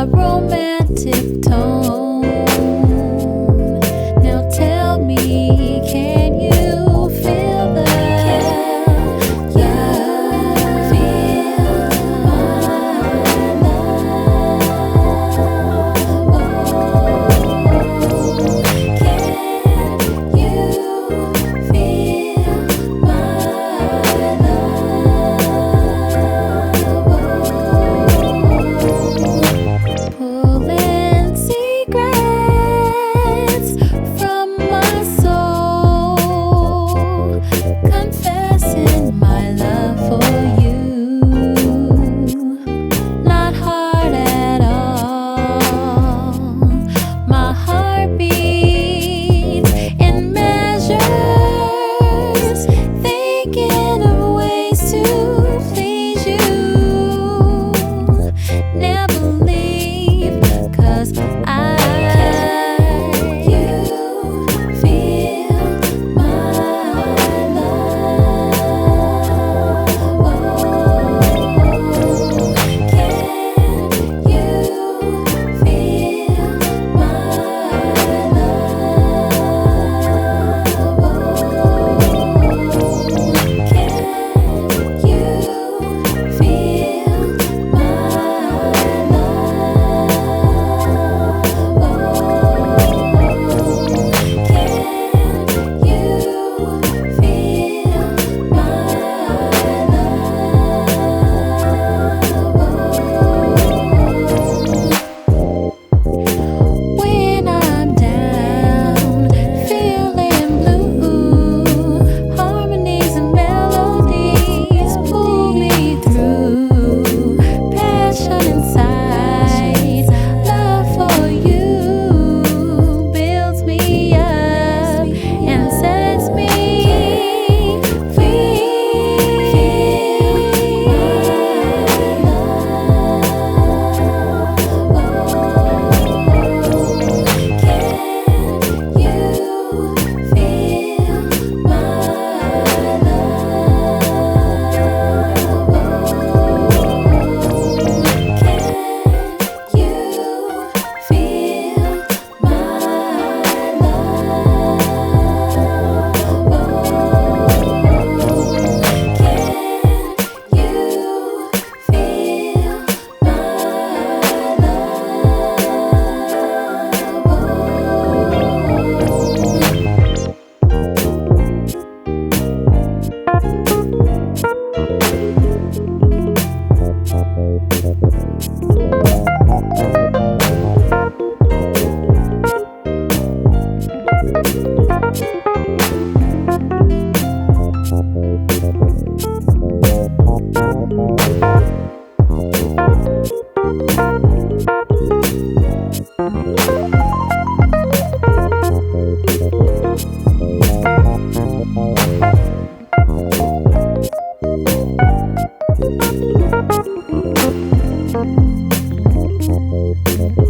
a romantic tone. Now tell me, can you feel that? Can you feel my pulling secrets from my soul, confessing my love for you. Not hard at all. My heart beats in measures, thinking of ways to please you. Never leave, 'cause you feel my love. Can you feel my when I'm down, feeling blue, harmonies and melodies pull me through. Passion inside, love for you builds me up and sets me free. Thank you.